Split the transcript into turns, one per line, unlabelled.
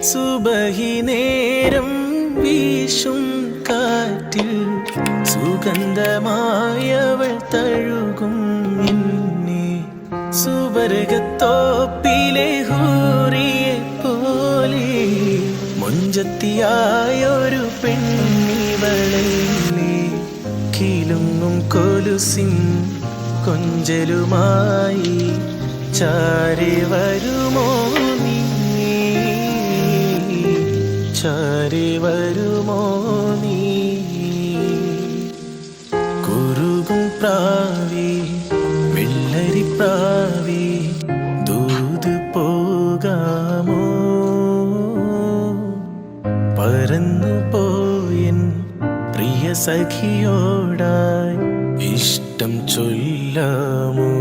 സുബഹി നേരം വീശും കാറ്റിൽ സുഗന്ധമായവൾ തഴുകും എന്നെ. സുവർഗത്തോപ്പിലെ ഹൂറിയെ പോലെ മൊഞ്ചത്തിയായൊരു പെണ്ണിവളല്ലേ. കിലുങ്ങും കൊലുസിൻ കൊഞ്ചലുമായി ചാരി വരുമോ നീ, ചാരി വരുമോ നീ. കുറുകും പ്രാവി വെള്ളരിപ്രാവി ദൂത് പോകാമോ. പറന്നു പോയൻ പ്രിയ സഖിയോടായി ഇഷ്ടം ചൊല്ലാമോ.